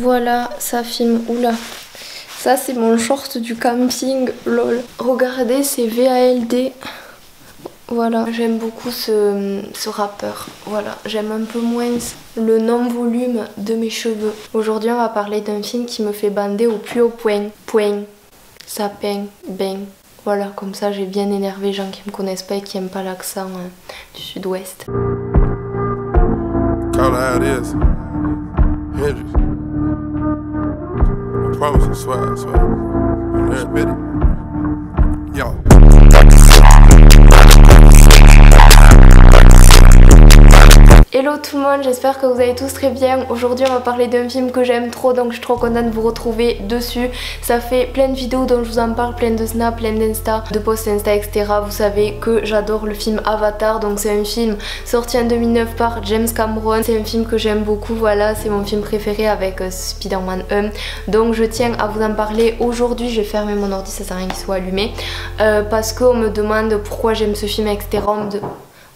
Voilà, ça filme. Oula. Ça c'est mon short du camping, lol. Regardez, c'est VALD. Voilà, j'aime beaucoup ce rappeur. Voilà, j'aime un peu moins le non-volume de mes cheveux. Aujourd'hui, on va parler d'un film qui me fait bander au plus haut point. Point, ça peint, bang. Voilà, comme ça j'ai bien énervé les gens qui me connaissent pas et qui aiment pas l'accent du sud-ouest. Call it how it is. Hendrix. I promise I swear, I swear. I'm there, Betty. Yo. Hello tout le monde, j'espère que vous allez tous très bien. Aujourd'hui on va parler d'un film que j'aime trop, donc je suis trop contente de vous retrouver dessus. Ça fait plein de vidéos dont je vous en parle, plein de snaps, plein d'insta, de posts insta, etc. Vous savez que j'adore le film Avatar, donc c'est un film sorti en 2009 par James Cameron. C'est un film que j'aime beaucoup, voilà, c'est mon film préféré avec Spider-Man 1. Donc je tiens à vous en parler aujourd'hui. Je vais fermer mon ordi, ça sert à rien qu'il soit allumé. Parce qu'on me demande pourquoi j'aime ce film, etc.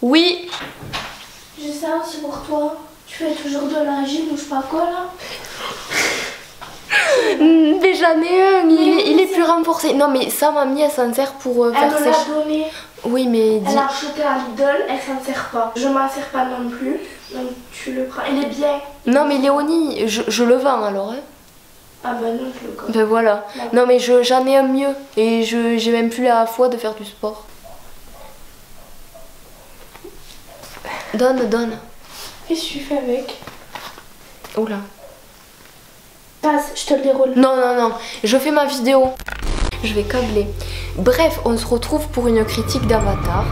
Oui. Je sais aussi pour toi, tu fais toujours de la gym ou je sais pas quoi là. Mais j'en ai un, il est plus renforcé. Non mais ça mamie elle s'en sert pour faire ses... Elle me l'a donné. Oui mais... Elle a acheté à Lidl, elle s'en sert pas. Je m'en sers pas non plus, donc tu le prends. Il est bien. Non mais Léonie, je le vends alors hein. Ah bah non je le connais. Ben voilà. Non mais j'en ai un mieux et j'ai même plus la foi de faire du sport. Donne, donne. Qu'est-ce que tu fais avec? Oula. Passe, je te le déroule. Non, non, non, je fais ma vidéo. Je vais câbler. Bref, on se retrouve pour une critique d'Avatar.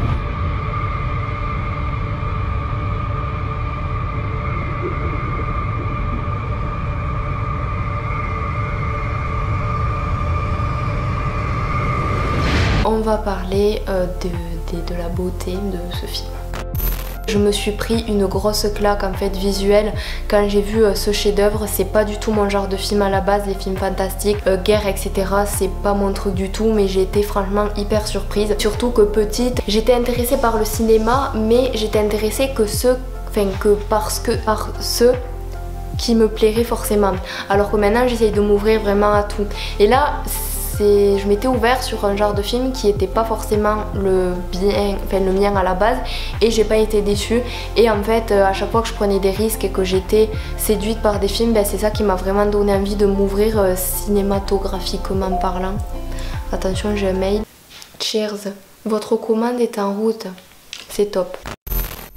On va parler de la beauté de ce film. Je me suis pris une grosse claque en fait visuelle quand j'ai vu ce chef-d'œuvre. C'est pas du tout mon genre de film à la base, les films fantastiques, guerre, etc. C'est pas mon truc du tout, mais j'ai été franchement hyper surprise. Surtout que petite, j'étais intéressée par le cinéma, mais j'étais intéressée que par ceux qui me plairaient forcément. Alors que maintenant j'essaye de m'ouvrir vraiment à tout. Et là, je m'étais ouverte sur un genre de film qui était pas forcément le mien à la base et j'ai pas été déçue. Et en fait à chaque fois que je prenais des risques et que j'étais séduite par des films, c'est ça qui m'a vraiment donné envie de m'ouvrir cinématographiquement parlant. Attention, j'ai un mail. Cheers, votre commande est en route. C'est top.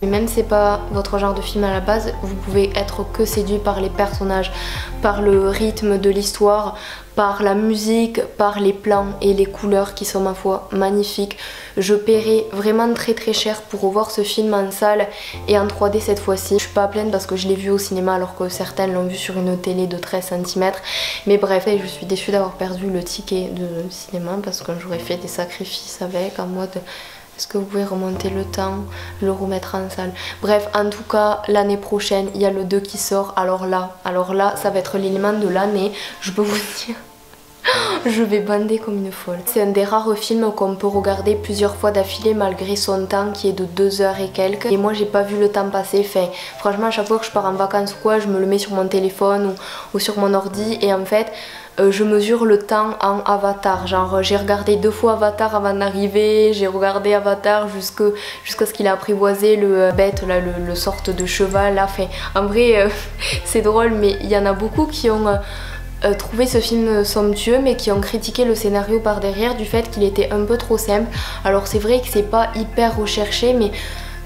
Et même si c'est pas votre genre de film à la base, vous pouvez être que séduit par les personnages, par le rythme de l'histoire, par la musique, par les plans et les couleurs qui sont ma foi magnifiques. Je paierai vraiment très très cher pour revoir ce film en salle et en 3D cette fois-ci. Je suis pas pleine parce que je l'ai vu au cinéma alors que certains l'ont vu sur une télé de 13 cm. Mais bref, je suis déçue d'avoir perdu le ticket de cinéma parce que j'aurais fait des sacrifices avec en mode... Est-ce que vous pouvez remonter le temps, le remettre en salle? Bref, en tout cas, l'année prochaine, il y a le 2 qui sort. Alors là, ça va être l'élément de l'année. Je peux vous dire, je vais bander comme une folle. C'est un des rares films qu'on peut regarder plusieurs fois d'affilée malgré son temps qui est de 2 heures et quelques. Et moi, j'ai pas vu le temps passer. Enfin, franchement, à chaque fois que je pars en vacances ou quoi, je me le mets sur mon téléphone ou sur mon ordi. Et en fait... je mesure le temps en Avatar, genre j'ai regardé 2 fois Avatar avant d'arriver, j'ai regardé Avatar jusqu'à ce qu'il a apprivoisé le bête, là, le sorte de cheval là. Enfin, en vrai c'est drôle, mais il y en a beaucoup qui ont trouvé ce film somptueux mais qui ont critiqué le scénario par derrière du fait qu'il était un peu trop simple. Alors c'est vrai que c'est pas hyper recherché, mais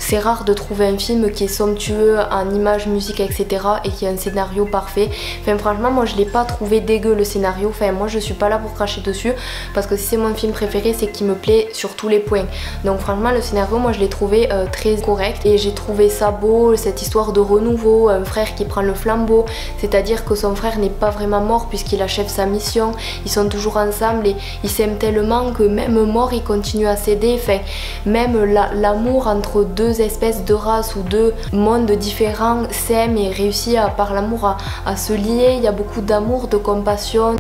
c'est rare de trouver un film qui est somptueux en images, musique, etc. et qui a un scénario parfait. Enfin franchement moi je l'ai pas trouvé dégueu le scénario. Enfin moi je suis pas là pour cracher dessus parce que si c'est mon film préféré c'est qu'il me plaît sur tous les points. Donc franchement le scénario moi je l'ai trouvé très correct et j'ai trouvé ça beau, cette histoire de renouveau, un frère qui prend le flambeau, c'est à dire que son frère n'est pas vraiment mort puisqu'il achève sa mission, ils sont toujours ensemble et ils s'aiment tellement que même mort ils continuent à s'aider. Enfin même l'amour entre deux espèces de races ou deux mondes différents s'aiment et réussissent par l'amour à se lier. Il y a beaucoup d'amour, de compassion.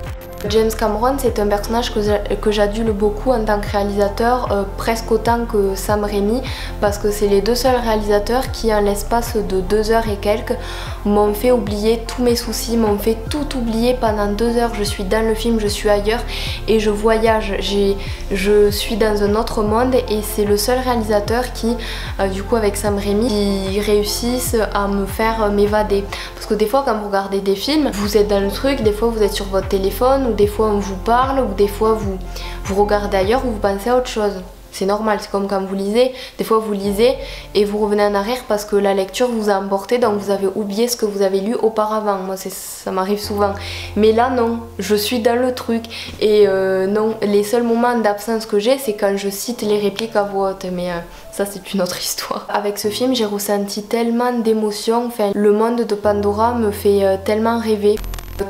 James Cameron, c'est un personnage que j'adule beaucoup en tant que réalisateur, presque autant que Sam Raimi, parce que c'est les deux seuls réalisateurs qui, en l'espace de 2 heures et quelques, m'ont fait oublier tous mes soucis, m'ont fait tout oublier pendant 2 heures. Je suis dans le film, je suis ailleurs et je voyage, je suis dans un autre monde, et c'est le seul réalisateur qui, du coup avec Sam Raimi, qui réussissent à me faire m'évader. Parce que des fois quand vous regardez des films, vous êtes dans le truc, des fois vous êtes sur votre téléphone, ou des fois on vous parle, ou des fois vous regardez ailleurs, ou vous pensez à autre chose. C'est normal, c'est comme quand vous lisez, des fois vous lisez et vous revenez en arrière parce que la lecture vous a emporté, donc vous avez oublié ce que vous avez lu auparavant. Moi ça m'arrive souvent, mais là non, je suis dans le truc, et non, les seuls moments d'absence que j'ai, c'est quand je cite les répliques à voix haute, mais ça c'est une autre histoire. Avec ce film j'ai ressenti tellement d'émotions, enfin le monde de Pandora me fait tellement rêver.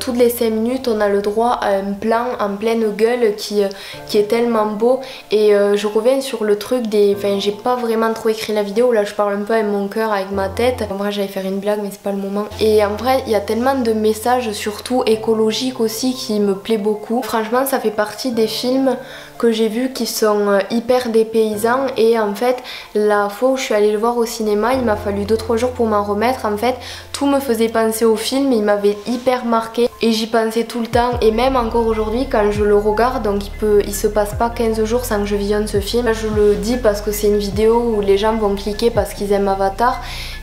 Toutes les 5 minutes on a le droit à un plan en pleine gueule qui est tellement beau, et je reviens sur le truc des... Enfin j'ai pas vraiment trop écrit la vidéo, là je parle un peu avec mon cœur, avec ma tête. En vrai j'allais faire une blague mais c'est pas le moment. Et en vrai il y a tellement de messages, surtout écologiques aussi, qui me plaît beaucoup. Franchement ça fait partie des films que j'ai vus qui sont hyper dépaysants, et en fait la fois où je suis allée le voir au cinéma, il m'a fallu 2-3 jours pour m'en remettre. En fait tout me faisait penser au film, il m'avait hyper marqué et j'y pensais tout le temps, et même encore aujourd'hui quand je le regarde, donc il se passe pas 15 jours sans que je visionne ce film. Là, je le dis parce que c'est une vidéo où les gens vont cliquer parce qu'ils aiment Avatar,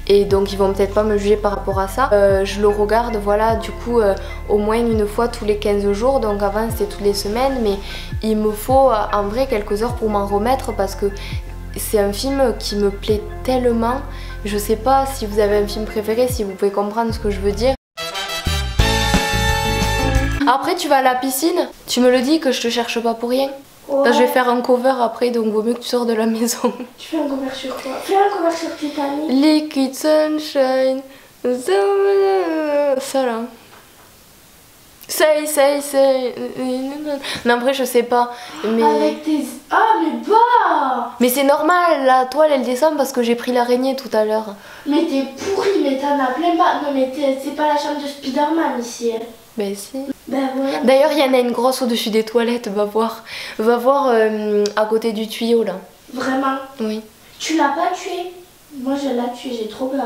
et donc ils vont peut-être pas me juger par rapport à ça. Je le regarde, voilà, du coup au moins une fois tous les 15 jours, donc avant c'était toutes les semaines, mais il me faut en vrai quelques heures pour m'en remettre parce que c'est un film qui me plaît tellement. Je sais pas si vous avez un film préféré, si vous pouvez comprendre ce que je veux dire. Après tu vas à la piscine, tu me le dis que je te cherche pas pour rien. Ouais. Là, je vais faire un cover après, donc vaut mieux que tu sors de la maison. Tu fais un cover sur quoi? Fais un cover sur Titanic. Liquid Sunshine. Ça là. Say. Non, après je sais pas. Mais... Avec tes... Ah mais bah. Mais c'est normal, la toile elle descend parce que j'ai pris l'araignée tout à l'heure. Mais t'es pourri, mais t'en as plein bas. Non mais c'est pas la chambre de Spider-Man ici. Ben si. Ben voilà. D'ailleurs il y en a une grosse au-dessus des toilettes, va voir. Va voir à côté du tuyau là. Vraiment? Oui. Tu l'as pas tué? Moi je l'ai tué, j'ai trop peur.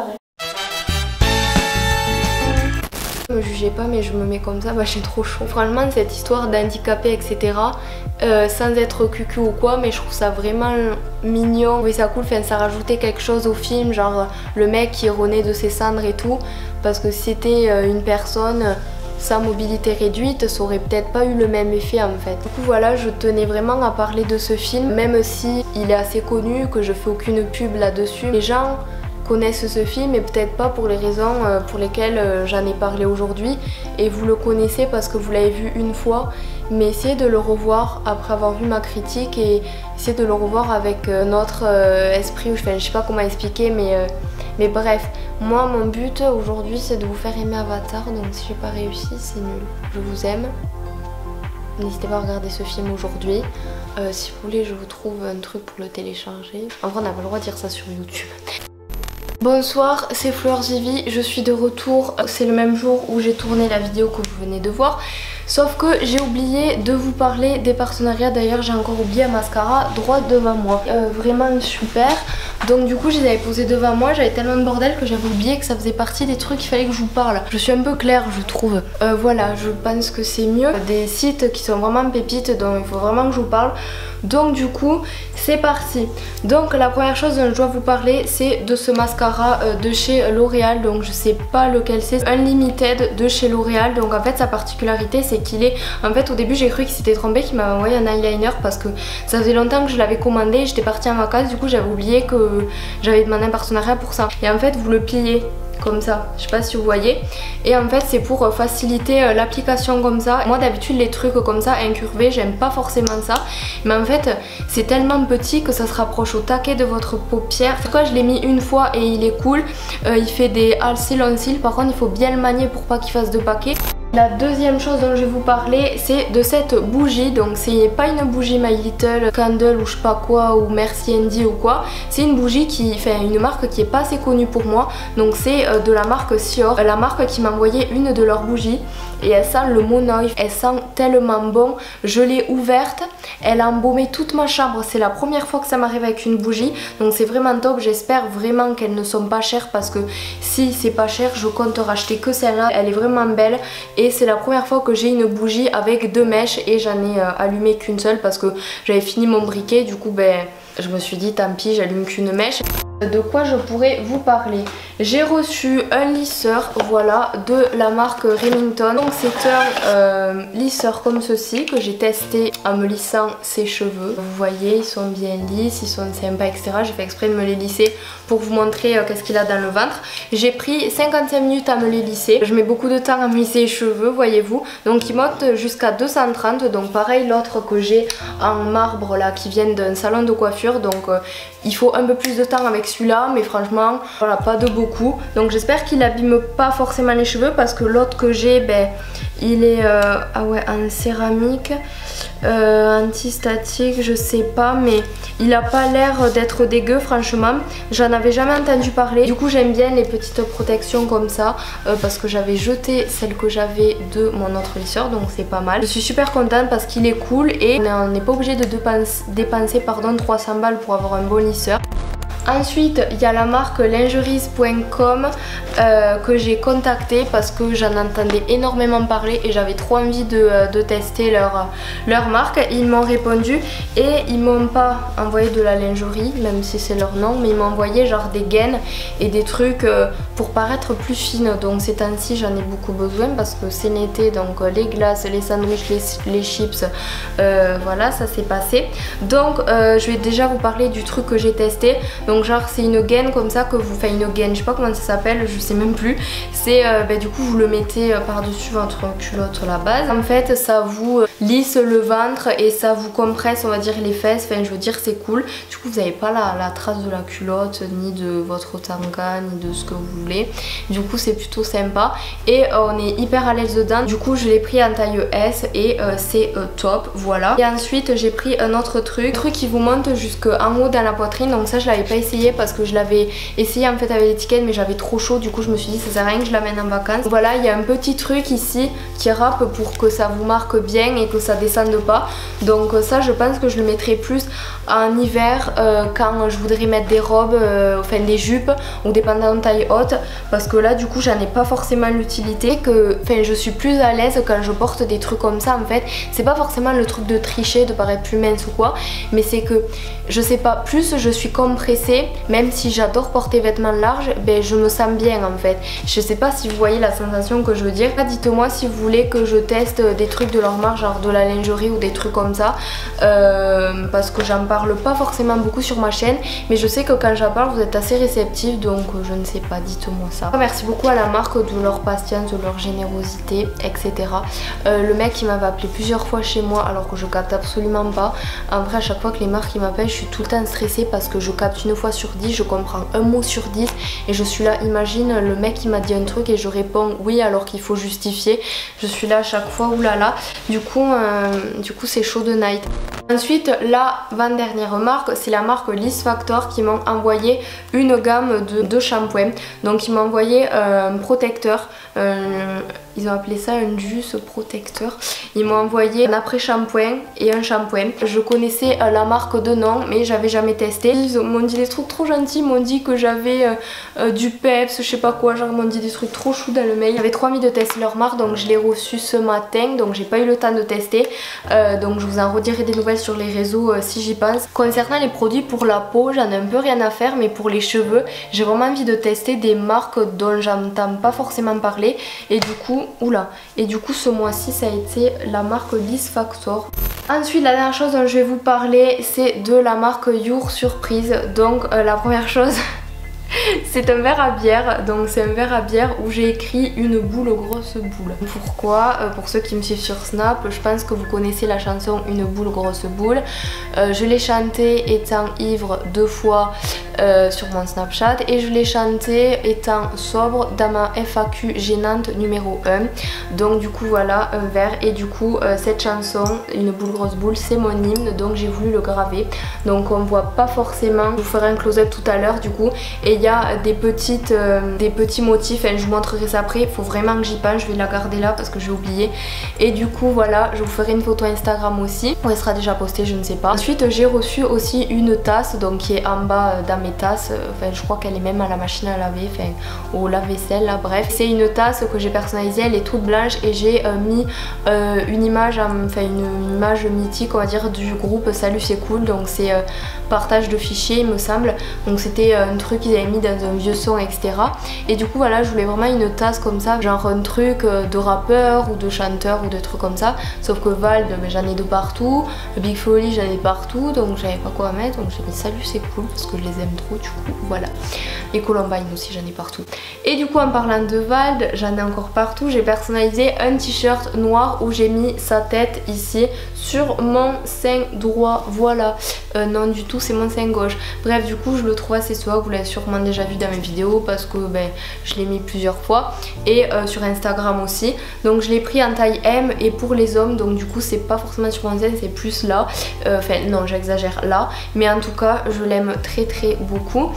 Me jugez pas mais je me mets comme ça, bah j'ai trop chaud. Franchement cette histoire d'handicapé etc, sans être cucu ou quoi, mais je trouve ça vraiment mignon. Oui ça cool, enfin, ça rajoutait quelque chose au film, genre le mec qui renaît de ses cendres et tout, parce que si c'était une personne sans mobilité réduite, ça aurait peut-être pas eu le même effet en fait. Du coup voilà, je tenais vraiment à parler de ce film, même si il est assez connu, que je fais aucune pub là-dessus. Les gens connaissent ce film, et peut-être pas pour les raisons pour lesquelles j'en ai parlé aujourd'hui, et vous le connaissez parce que vous l'avez vu une fois, mais essayez de le revoir après avoir vu ma critique, et essayez de le revoir avec notre esprit, enfin je sais pas comment expliquer, mais bref, moi mon but aujourd'hui c'est de vous faire aimer Avatar, donc si j'ai pas réussi c'est nul, je vous aime. N'hésitez pas à regarder ce film aujourd'hui. Si vous voulez je vous trouve un truc pour le télécharger. En vrai on n'a pas le droit de dire ça sur YouTube. Bonsoir, c'est Fleur Zivi, je suis de retour, c'est le même jour où j'ai tourné la vidéo que vous venez de voir, sauf que j'ai oublié de vous parler des partenariats. D'ailleurs j'ai encore oublié un mascara droit devant moi, vraiment super. Donc du coup je les avais posés devant moi, j'avais tellement de bordel que j'avais oublié que ça faisait partie des trucs qu'il fallait que je vous parle. Je suis un peu claire je trouve. Voilà, je pense que c'est mieux. Des sites qui sont vraiment pépites, donc il faut vraiment que je vous parle. Donc du coup c'est parti. Donc la première chose dont je dois vous parler c'est de ce mascara de chez L'Oréal, donc je sais pas lequel c'est, Unlimited de chez L'Oréal. Donc en fait sa particularité c'est qu'il est, en fait au début j'ai cru qu'il s'était trompé, qu'il m'avait envoyé un eyeliner parce que ça faisait longtemps que je l'avais commandé, j'étais partie en vacances, du coup j'avais oublié que j'avais demandé un partenariat pour ça. Et en fait vous le pliez comme ça, je sais pas si vous voyez, et en fait c'est pour faciliter l'application comme ça. Moi d'habitude les trucs comme ça incurvés j'aime pas forcément ça, mais en fait c'est tellement petit que ça se rapproche au taquet de votre paupière. C'est quoi, je l'ai mis une fois et il est cool, il fait des assez longs cils, par contre il faut bien le manier pour pas qu'il fasse de paquets. La deuxième chose dont je vais vous parler, c'est de cette bougie. Donc c'est pas une bougie My Little Candle ou je sais pas quoi, ou Merci Andy ou quoi. C'est une bougie qui fait une marque qui est pas assez connue pour moi. Donc c'est de la marque Sior, la marque qui m'a envoyé une de leurs bougies. Et elle sent le monoï, elle sent tellement bon. Je l'ai ouverte, elle a embaumé toute ma chambre. C'est la première fois que ça m'arrive avec une bougie. Donc c'est vraiment top, j'espère vraiment qu'elles ne sont pas chères. Parce que si c'est pas cher, je compte racheter que celle-là. Elle est vraiment belle. Et c'est la première fois que j'ai une bougie avec 2 mèches. Et j'en ai allumé qu'une seule parce que j'avais fini mon briquet. Du coup ben je me suis dit tant pis, j'allume qu'une mèche. De quoi je pourrais vous parler? J'ai reçu un lisseur, voilà, de la marque Remington. Donc c'est un lisseur comme ceci que j'ai testé en me lissant ses cheveux. Vous voyez, ils sont bien lisses, ils sont sympas, etc. J'ai fait exprès de me les lisser pour vous montrer qu'est-ce qu'il a dans le ventre. J'ai pris 55 minutes à me les lisser. Je mets beaucoup de temps à me lisser les cheveux, voyez-vous. Donc il monte jusqu'à 230. Donc pareil, l'autre que j'ai en marbre là, qui vient d'un salon de coiffure. Donc il faut un peu plus de temps avec celui-là, mais franchement, voilà, pas de beaucoup. Donc j'espère qu'il abîme pas forcément les cheveux parce que l'autre que j'ai, ben, il est ah ouais, en céramique, anti-statique, je sais pas, mais il a pas l'air d'être dégueu, franchement. J'en avais jamais entendu parler. Du coup, j'aime bien les petites protections comme ça parce que j'avais jeté celle que j'avais de mon autre lisseur, donc c'est pas mal. Je suis super contente parce qu'il est cool et on n'est pas obligé de dépenser 300 balles pour avoir un bon lisseur. Ensuite, il y a la marque lingeries.com que j'ai contacté parce que j'en entendais énormément parler et j'avais trop envie de tester leur marque. Ils m'ont répondu et ils m'ont pas envoyé de la lingerie, même si c'est leur nom, mais ils m'ont envoyé genre des gaines et des trucs pour paraître plus fine. Donc ces temps-ci, j'en ai beaucoup besoin parce que c'est l'été, donc les glaces, les sandwichs, les chips, voilà, ça s'est passé. Donc je vais déjà vous parler du truc que j'ai testé. Donc genre c'est une gaine comme ça que vous faites, une gaine, je sais pas comment ça s'appelle, je sais même plus. C'est du coup vous le mettez par dessus votre culotte la base. En fait ça vous lisse le ventre et ça vous compresse, on va dire, les fesses. Enfin je veux dire c'est cool. Du coup vous n'avez pas la trace de la culotte ni de votre tanga ni de ce que vous voulez. Du coup c'est plutôt sympa et on est hyper à l'aise dedans. Du coup je l'ai pris en taille S et c'est top, voilà. Et ensuite j'ai pris un autre truc qui vous monte jusqu'en haut dans la poitrine. Donc ça je l'avais pas essayé parce que je l'avais essayé en fait avec l'étiquette mais j'avais trop chaud. Du coup je me suis dit ça sert à rien que je l'amène en vacances. Voilà, il y a un petit truc ici qui râpe pour que ça vous marque bien et que ça descende pas. Donc ça je pense que je le mettrai plus en hiver quand je voudrais mettre des robes, enfin des jupes ou des pantalons taille haute, parce que là du coup j'en ai pas forcément l'utilité. Enfin je suis plus à l'aise quand je porte des trucs comme ça en fait. C'est pas forcément le truc de tricher, de paraître plus mince ou quoi, mais c'est que je sais pas, plus je suis compressée, même si j'adore porter vêtements larges, ben je me sens bien en fait. Je sais pas si vous voyez la sensation que je veux dire. Dites-moi si vous voulez que je teste des trucs de leur marque, genre de la lingerie ou des trucs comme ça, parce que j'en parle pas forcément beaucoup sur ma chaîne, mais je sais que quand j'en parle vous êtes assez réceptifs, donc je ne sais pas, dites-moi ça. Merci beaucoup à la marque de leur patience, de leur générosité, etc. Le mec il m'avait appelé plusieurs fois chez moi alors que je capte absolument pas. En vrai à chaque fois que les marques m'appellent je suis tout le temps stressée parce que je capte une fois sur 10, je comprends un mot sur 10 et je suis là, imagine le mec il m'a dit un truc et je réponds oui alors qu'il faut justifier. Je suis là à chaque fois, oulala. Du coup c'est chaud de night. Ensuite la avant-dernière marque, c'est la marque Liss Factor qui m'ont envoyé une gamme de shampoings. Donc ils m'ont envoyé un protecteur, ils ont appelé ça un juice protecteur. Ils m'ont envoyé un après-shampoing et un shampoing. Je connaissais la marque de nom mais j'avais jamais testé. Ils m'ont dit des trucs trop gentils, ils m'ont dit que j'avais du peps, je sais pas quoi, genre ils m'ont dit des trucs trop choux dans le mail. J'avais trop envie de tester leur marque donc je l'ai reçu ce matin, donc j'ai pas eu le temps de tester. Donc je vous en redirai des nouvelles sur les réseaux si j'y pense. Concernant les produits pour la peau, j'en ai un peu rien à faire, mais pour les cheveux j'ai vraiment envie de tester des marques dont j'entends pas forcément parler. Et du coup, oula, et du coup ce mois-ci ça a été la marque Liss Factor. Ensuite la dernière chose dont je vais vous parler c'est de la marque Your Surprise. Donc la première chose C'est un verre à bière, donc c'est un verre à bière où j'ai écrit une boule grosse boule. Pourquoi? Pour ceux qui me suivent sur Snap, je pense que vous connaissez la chanson Une boule grosse boule. Je l'ai chantée étant ivre 2 fois sur mon Snapchat et je l'ai chantée étant sobre dans ma FAQ gênante numéro 1. Donc du coup voilà un verre et du coup cette chanson Une boule grosse boule c'est mon hymne, donc j'ai voulu le graver. Donc on voit pas forcément, je vous ferai un close-up tout à l'heure du coup, et il y a des petits motifs, je vous montrerai ça après, il faut vraiment que j'y pense, je vais la garder là parce que j'ai oublié. Et du coup voilà, je vous ferai une photo Instagram aussi, ou elle sera déjà postée, je ne sais pas. Ensuite j'ai reçu aussi une tasse, donc qui est en bas dans mes tasses, enfin je crois qu'elle est même à la machine à laver, enfin au lave-vaisselle là, bref. C'est une tasse que j'ai personnalisée, elle est toute blanche et j'ai mis une image, enfin une image mythique on va dire du groupe Salut c'est cool, donc c'est partage de fichiers il me semble, donc c'était un truc qu'ils avaient mis dans un vieux son etc. Et du coup voilà, je voulais vraiment une tasse comme ça, genre un truc de rappeur ou de chanteur ou de trucs comme ça, sauf que Vald j'en ai de partout, Big Folly j'en ai partout, donc j'avais pas quoi mettre, donc j'ai mis Salut c'est cool parce que je les aime trop du coup, voilà. Et Columbine aussi j'en ai partout. Et du coup en parlant de Vald, j'en ai encore partout, j'ai personnalisé un t-shirt noir où j'ai mis sa tête ici sur mon sein droit, voilà. Non du tout, c'est mon sein gauche. Bref, du coup je le trouve assez swag, vous l'avez sûrement déjà vu dans mes vidéos parce que je l'ai mis plusieurs fois et sur Instagram aussi. Donc je l'ai pris en taille M et pour les hommes, donc du coup c'est pas forcément sur mon sein, c'est plus là, enfin non j'exagère là, mais en tout cas je l'aime très beaucoup.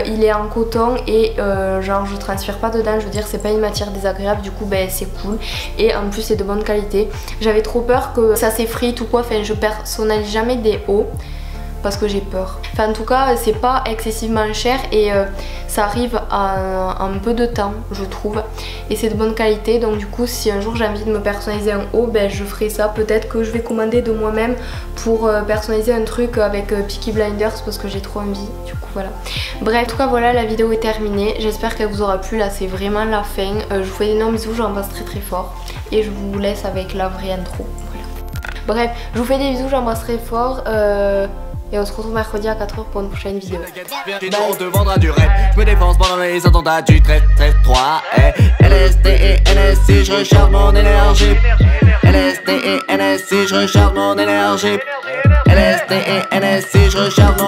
Il est en coton et genre je transpire pas dedans, je veux dire c'est pas une matière désagréable, du coup c'est cool et en plus c'est de bonne qualité. J'avais trop peur que ça s'effrite ou quoi, enfin je personnalise jamais des hauts parce que j'ai peur. Enfin en tout cas c'est pas excessivement cher et ça arrive en peu de temps je trouve et c'est de bonne qualité, donc du coup si un jour j'ai envie de me personnaliser un haut, je ferai ça. Peut-être que je vais commander de moi-même pour personnaliser un truc avec Peaky Blinders parce que j'ai trop envie, du coup voilà. Bref, en tout cas voilà, la vidéo est terminée, j'espère qu'elle vous aura plu, là c'est vraiment la fin. Je vous fais d'énormes bisous, j'embrasse très fort et je vous laisse avec la vraie intro, voilà. Bref, je vous fais des bisous, j'embrasse très fort et on se retrouve mercredi à 4h pour une prochaine vidéo. On te vendra du rêve. Je me défonce pendant les attentats du 13-3. LSD et NSI, je recharge mon énergie. LSD et NSI, je recharge mon énergie. LSD et NSI, je recharge mon